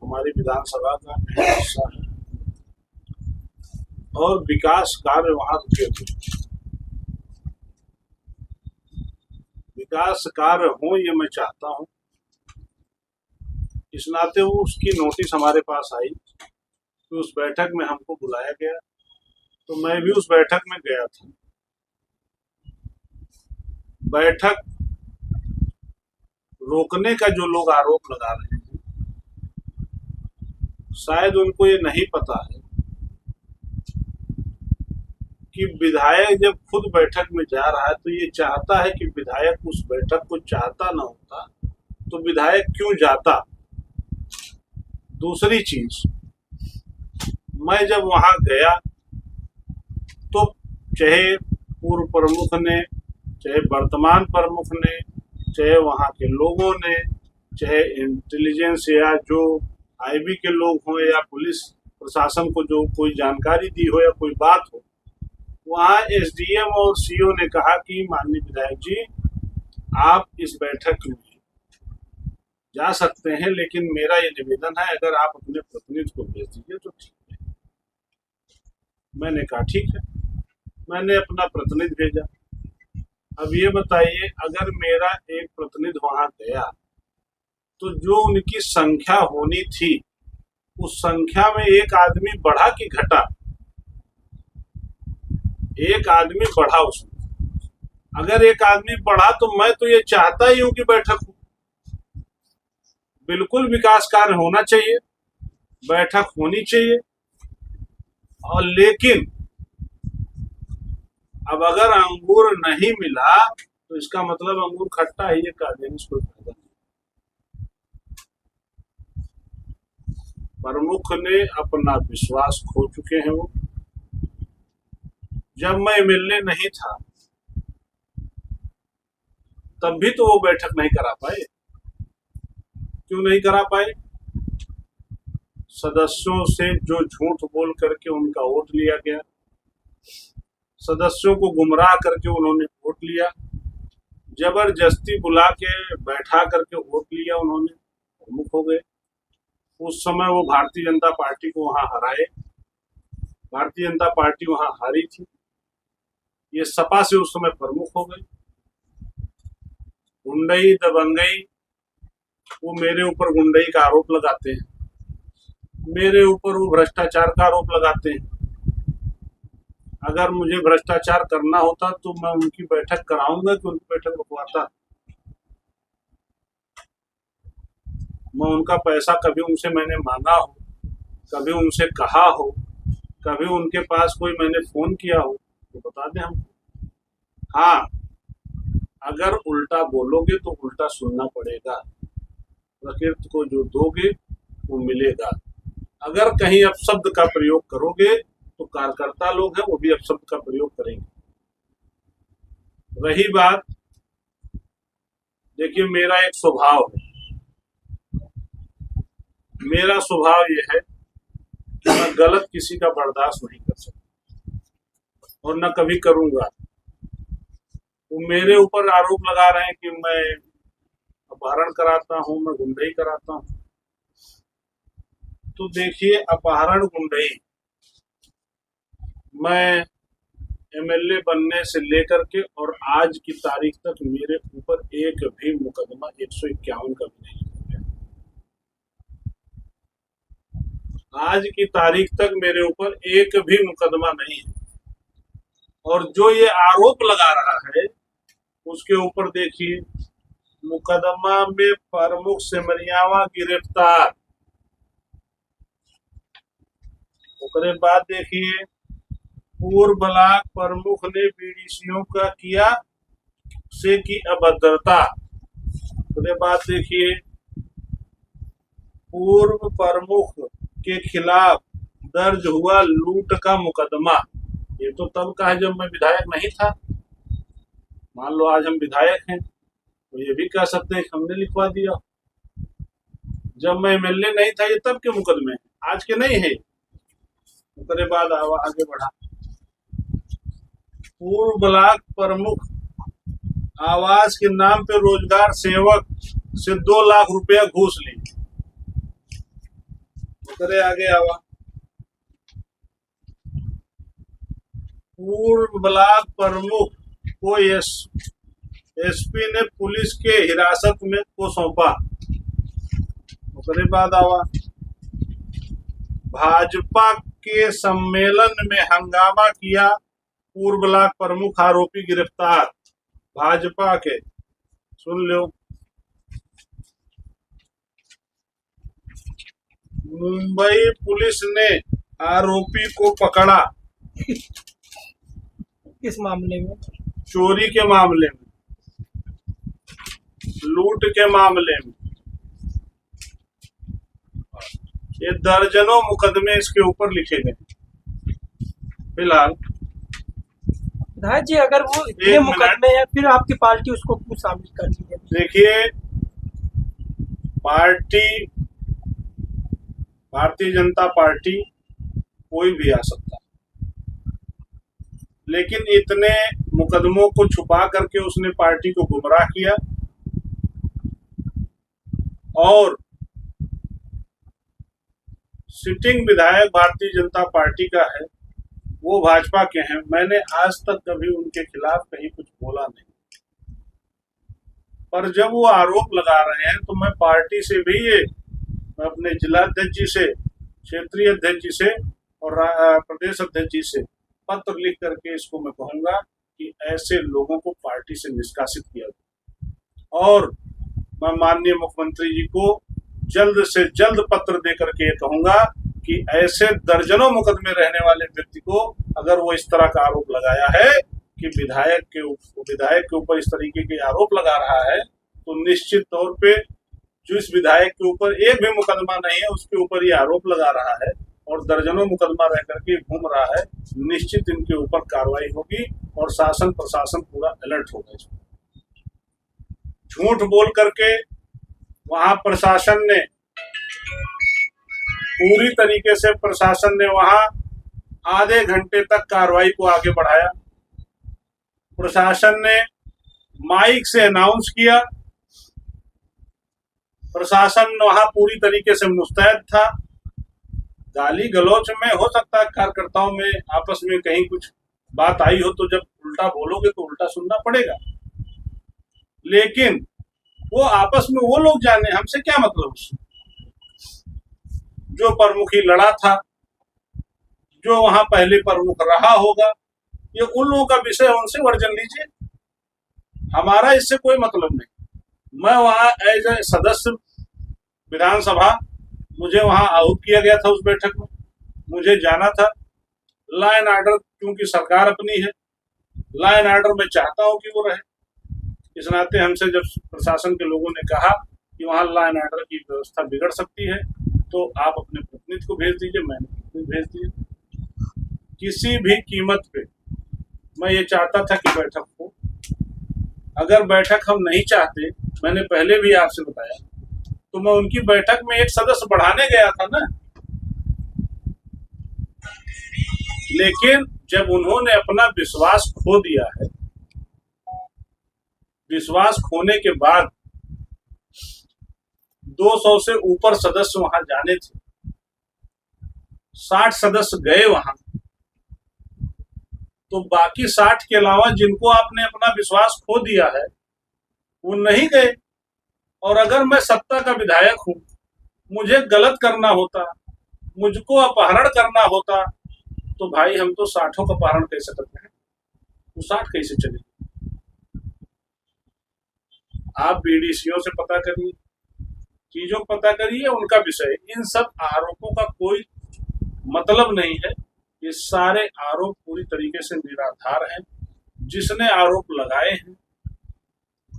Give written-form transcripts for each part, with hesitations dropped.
हमारी विधानसभा का अहम हिस्सा है और विकास कार्य वहां रुके हुए। विकास कार्य हो ये मैं चाहता हूं। इस नाते वो उसकी नोटिस हमारे पास आई कि उस बैठक में हमको बुलाया गया, तो मैं भी उस बैठक में गया था। बैठक रोकने का जो लोग आरोप लगा रहे हैं, शायद उनको ये नहीं पता है कि विधायक जब खुद बैठक में जा रहा है तो ये चाहता है कि विधायक उस बैठक को चाहता ना होता तो विधायक क्यों जाता। दूसरी चीज, मैं जब वहां गया तो चाहे पूर्व प्रमुख ने, चाहे वर्तमान प्रमुख ने, चाहे वहां के लोगों ने, चाहे इंटेलिजेंस या जो आईबी के लोग हों या पुलिस प्रशासन को जो कोई जानकारी दी हो या कोई बात हो, वहां एसडीएम और सीओ ने कहा कि माननीय विधायक जी आप इस बैठक में जा सकते हैं, लेकिन मेरा ये निवेदन है अगर आप अपने प्रतिनिधि को भेज दीजिए तो ठीक है। मैंने कहा ठीक है, मैंने अपना प्रतिनिधि भेजा। अब ये बताइए, अगर मेरा एक प्रतिनिधि वहां गया तो जो उनकी संख्या होनी थी उस संख्या में एक आदमी बढ़ा कि घटा? एक आदमी बढ़ा उसमें। अगर एक आदमी बढ़ा तो मैं तो ये चाहता ही हूं कि बैठक हो, बिल्कुल विकास कार्य होना चाहिए, बैठक होनी चाहिए। और लेकिन अब अगर अंगूर नहीं मिला तो इसका मतलब अंगूर खट्टा है, ये कह देने से कोई फायदा नहीं। प्रमुख ने अपना विश्वास खो चुके हैं। वो जब मैं मिलने नहीं था तब भी तो वो बैठक नहीं करा पाए। क्यों नहीं करा पाए? सदस्यों से जो झूठ बोल करके उनका वोट लिया गया, सदस्यों को गुमराह करके उन्होंने वोट लिया, जबरदस्ती बुला के बैठा करके वोट लिया, उन्होंने प्रमुख हो गए। उस समय वो भारतीय जनता पार्टी को वहां हराए, भारतीय जनता पार्टी वहां हारी थी, ये सपा से उस समय प्रमुख हो गए। गुंडई दबंगई, वो मेरे ऊपर गुंडई का आरोप लगाते हैं, मेरे ऊपर वो भ्रष्टाचार का आरोप लगाते हैं। अगर मुझे भ्रष्टाचार करना होता तो मैं उनकी बैठक कराऊंगा कि उनकी बैठक रुकवाता? मैं उनका पैसा कभी उनसे मैंने मांगा हो, कभी उनसे कहा हो, कभी उनके पास कोई मैंने फोन किया हो तो बता दें हम। हाँ, अगर उल्टा बोलोगे तो उल्टा सुनना पड़ेगा। प्रकृति को जो दोगे वो मिलेगा। अगर कहीं अपशब्द का प्रयोग करोगे तो कार्यकर्ता लोग हैं वो भी अपशब्द का प्रयोग करेंगे। रही बात, देखिए मेरा एक स्वभाव है, मेरा स्वभाव ये है कि मैं गलत किसी का बर्दाश्त नहीं कर सकता और न कभी करूंगा। वो मेरे ऊपर आरोप लगा रहे हैं कि मैं अपहरण कराता हूं, मैं गुंडई कराता हूं। तो देखिए, अपहरण गुंडई, मैं एमएलए बनने से लेकर के और आज की तारीख तक मेरे ऊपर एक भी मुकदमा 151 का भी नहीं है। आज की तारीख तक मेरे ऊपर एक भी मुकदमा नहीं है। और जो ये आरोप लगा रहा है उसके ऊपर देखिए, मुकदमा में प्रमुख सिमरियावा गिरफ्तार। उसके बाद देखिए, पूर्व ब्लॉक प्रमुख ने बीडीसीओ का किया से की अभद्रता। उसके बाद देखिए, पूर्व प्रमुख के खिलाफ दर्ज हुआ लूट का मुकदमा। ये तो तब का है जब मैं विधायक नहीं था। मान लो आज हम विधायक हैं तो ये भी कह सकते हैं कि हमने लिखवा दिया। जब मैं एमएलए नहीं था ये तब के मुकदमे, आज के नहीं है। उसके बाद आगे बढ़ा, पूर्व ब्लॉक प्रमुख आवास के नाम पे रोजगार सेवक से 2 लाख रुपया घूस ली। करे आगे आवा। पूर्व ब्लॉक प्रमुख को एसपी ने पुलिस के हिरासत में को सौंपा। उसके बाद आवा, भाजपा के सम्मेलन में हंगामा किया, पूर्व ब्लॉक प्रमुख आरोपी गिरफ्तार। भाजपा के सुन लो, मुंबई पुलिस ने आरोपी को पकड़ा। किस मामले में? चोरी के मामले में, लूट के मामले में। ये दर्जनों मुकदमे इसके ऊपर लिखे गए फिलहाल। विधायक जी, अगर वो इतने मुकदमे हैं, फिर आपकी पार्टी उसको क्यों शामिल कर दी है? देखिए, पार्टी भारतीय जनता पार्टी कोई भी आ सकता है, लेकिन इतने मुकदमों को छुपा करके उसने पार्टी को गुमराह किया और सिटिंग विधायक भारतीय जनता पार्टी का है, वो भाजपा के हैं। मैंने आज तक कभी उनके खिलाफ कहीं कुछ बोला नहीं, पर जब वो आरोप लगा रहे हैं तो मैं पार्टी से भी ये अपने जिलाध्यक्ष जी से, क्षेत्रीय अध्यक्ष जी से और प्रदेश अध्यक्ष जी से पत्र लिख करके इसको मैं कहूंगा कि ऐसे लोगों को पार्टी से निष्कासित किया जाए। और मैं माननीय मुख्यमंत्री जी को जल्द से जल्द पत्र दे करके ये कहूंगा कि ऐसे दर्जनों मुकदमे रहने वाले व्यक्ति को अगर वो इस तरह का आरोप लगाया है कि विधायक के ऊपर इस तरीके के आरोप लगा रहा है, तो निश्चित तौर पे जो इस विधायक के ऊपर एक भी मुकदमा नहीं है उसके ऊपर ये आरोप लगा रहा है और दर्जनों मुकदमा रह करके घूम रहा है, निश्चित इनके ऊपर कार्रवाई होगी और शासन प्रशासन पूरा अलर्ट होगा। झूठ बोल करके वहां प्रशासन ने पूरी तरीके से वहां आधे घंटे तक कार्रवाई को आगे बढ़ाया। प्रशासन ने माइक से अनाउंस किया, प्रशासन वहां पूरी तरीके से मुस्तैद था। गाली गलौच में हो सकता है कार्यकर्ताओं में आपस में कहीं कुछ बात आई हो, तो जब उल्टा बोलोगे तो उल्टा सुनना पड़ेगा, लेकिन वो आपस में वो लोग जाने, हमसे क्या मतलब उससे। जो प्रमुखी लड़ा था, जो वहां पहले प्रमुख रहा होगा, ये उन लोगों का विषय, उनसे वर्जन लीजिए, हमारा इससे कोई मतलब नहीं। मैं वहां एज ए सदस्य विधानसभा, मुझे वहां आहूत किया गया था उस बैठक में, मुझे जाना था। लॉ एंड ऑर्डर, क्योंकि सरकार अपनी है, लॉ एंड ऑर्डर मैं चाहता हूं कि वो रहे। इस नाते हमसे जब प्रशासन के लोगों ने कहा कि वहां लॉ एंड ऑर्डर की व्यवस्था बिगड़ सकती है, तो आप अपने प्रतिनिधि को भेज दीजिए। मैंने प्रतिनिधि भेज दिए। किसी भी कीमत पे मैं ये चाहता था कि बैठक हो। अगर बैठक हम नहीं चाहते, मैंने पहले भी आपसे बताया, तो मैं उनकी बैठक में एक सदस्य बढ़ाने गया था ना। लेकिन जब उन्होंने अपना विश्वास खो दिया है, विश्वास खोने के बाद 200 से ऊपर सदस्य वहां जाने थे, 60 सदस्य गए वहां, तो बाकी 60 के अलावा जिनको आपने अपना विश्वास खो दिया है वो नहीं गए। और अगर मैं सत्ता का विधायक हूं, मुझे गलत करना होता, मुझको अपहरण करना होता, तो भाई हम तो 60 का अपहरण कैसे करते हैं, वो 60 कैसे चले। आप बीडीसीओ से पता करिए, चीजों को पता करिए, उनका विषय। इन सब आरोपों का कोई मतलब नहीं है। ये सारे आरोप पूरी तरीके से निराधार हैं। जिसने आरोप लगाए हैं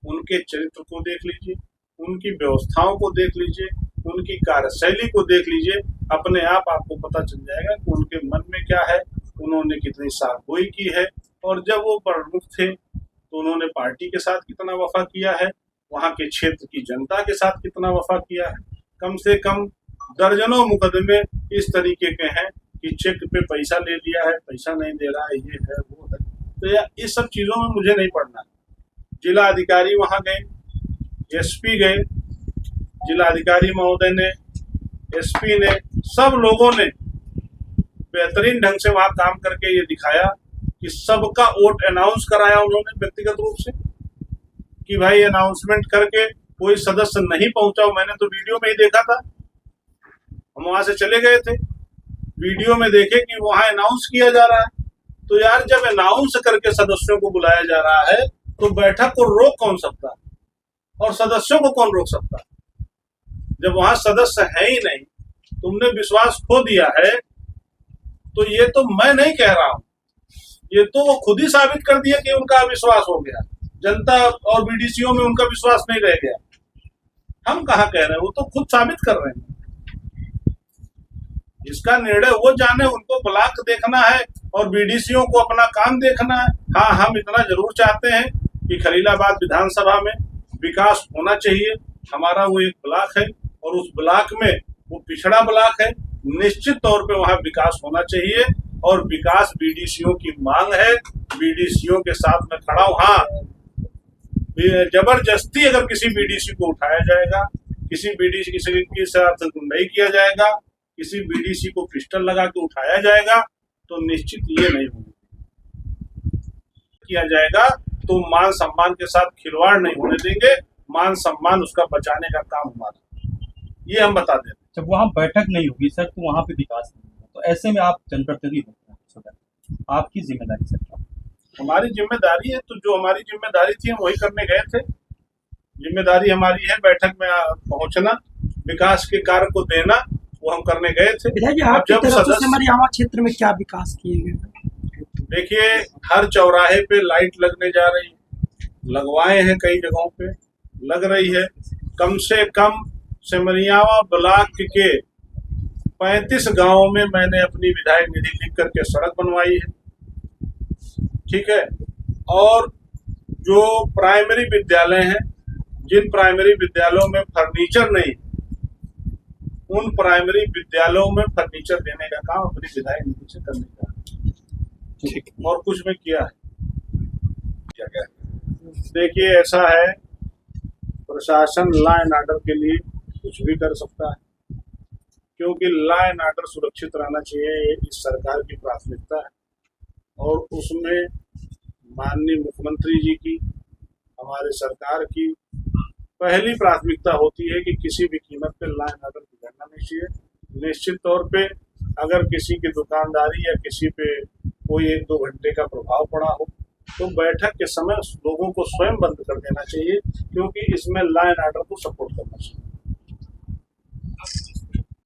उनके चरित्र को देख लीजिए, उनकी व्यवस्थाओं को देख लीजिए, उनकी कार्यशैली को देख लीजिए, अपने आप आपको पता चल जाएगा कि उनके मन में क्या है, उन्होंने कितनी साफगोई की है। और जब वो प्रमुख थे तो उन्होंने पार्टी के साथ कितना वफा किया है, वहां के क्षेत्र की जनता के साथ कितना वफा किया है। कम से कम दर्जनों मुकदमे इस तरीके के हैं कि चेक पे पैसा ले लिया है, पैसा नहीं दे रहा है, ये है वो है। तो यार इस सब चीजों में मुझे नहीं पड़ना। जिला अधिकारी वहां गए, एसपी गए, जिला अधिकारी महोदय ने, एसपी ने सब लोगों ने बेहतरीन ढंग से वहां काम करके ये दिखाया कि सबका वोट अनाउंस कराया उन्होंने व्यक्तिगत रूप से, कि भाई अनाउंसमेंट करके कोई सदस्य नहीं पहुंचा। मैंने तो वीडियो में ही देखा था, हम वहां से चले गए थे, वीडियो में देखे कि वहां अनाउंस किया जा रहा है। तो यार जब अनाउंस करके सदस्यों को बुलाया जा रहा है तो बैठक को रोक कौन सकता है और सदस्यों को कौन रोक सकता है? जब वहां सदस्य है ही नहीं, तुमने विश्वास खो दिया है, तो ये तो मैं नहीं कह रहा हूं, ये तो वो खुद ही साबित कर दिया कि उनका अविश्वास हो गया, जनता और बीडीसीओ में उनका विश्वास नहीं रह गया। हम कहाँ कह रहे हैं, वो तो खुद साबित कर रहे हैं। इसका निर्णय वो जाने, उनको ब्लॉक देखना है और बीडीसीओ को अपना काम देखना है। हाँ, हम इतना जरूर चाहते हैं कि खलीलाबाद विधानसभा में विकास होना चाहिए। हमारा वो एक ब्लॉक है और उस ब्लॉक में वो पिछड़ा ब्लॉक है, निश्चित तौर पे वहां विकास होना चाहिए और विकास बीडीसीओ की मांग है। बीडीसीओ के साथ में खड़ा हूं। हाँ, जबरदस्ती अगर किसी बीडीसी को उठाया जाएगा, किसी बीडीसी के साथ नहीं किया जाएगा, किसी बीडीसी को पिस्टल लगा के उठाया जाएगा, तो निश्चित ये नहीं होगा किया जाएगा। तो मान सम्मान के साथ खिलवाड़ नहीं होने देंगे, मान सम्मान उसका बचाने का काम हमारा, ये हम बता दें। जब वहाँ बैठक नहीं होगी सर तो वहाँ पे विकास नहीं होगा, तो ऐसे में आप जनप्रतिनिधि होते हैं, आपकी जिम्मेदारी सर क्या? हमारी जिम्मेदारी है, तो जो हमारी जिम्मेदारी थी हम वही करने गए थे। जिम्मेदारी हमारी है बैठक में पहुंचना, विकास के कार्य को देना, वो हम करने गए थे। विधायक जी, आपकी तरफ से सिमरियावा क्षेत्र में क्या विकास किए गए? देखिए, हर चौराहे पे लाइट लगने जा रही, लगवाए हैं, कई जगहों पे लग रही है। कम से कम सिमरियावा ब्लॉक के 35 गांवों में मैंने अपनी विधायक निधि लिख करके सड़क बनवाई है, ठीक है। और जो प्राइमरी विद्यालय हैं, जिन प्राइमरी विद्यालयों में फर्नीचर नहीं, उन प्राइमरी विद्यालयों में फर्नीचर देने का काम अपनी विधायक निधि से करने का, ठीक। और कुछ में किया है क्या? देखिए, ऐसा है, प्रशासन लॉ एंड ऑर्डर के लिए कुछ भी कर सकता है, क्योंकि लॉ एंड ऑर्डर सुरक्षित रहना चाहिए, इस सरकार की प्राथमिकता है। और उसमें माननीय मुख्यमंत्री जी की, हमारे सरकार की पहली प्राथमिकता होती है कि किसी भी कीमत पे लॉ एंड ऑर्डर बिगड़ना नहीं चाहिए। निश्चित तौर पे अगर किसी की दुकानदारी या किसी पे कोई 1-2 घंटे का प्रभाव पड़ा हो, तो बैठक के समय लोगों को स्वयं बंद कर देना चाहिए, क्योंकि इसमें लॉ एंड ऑर्डर को सपोर्ट करना चाहिए।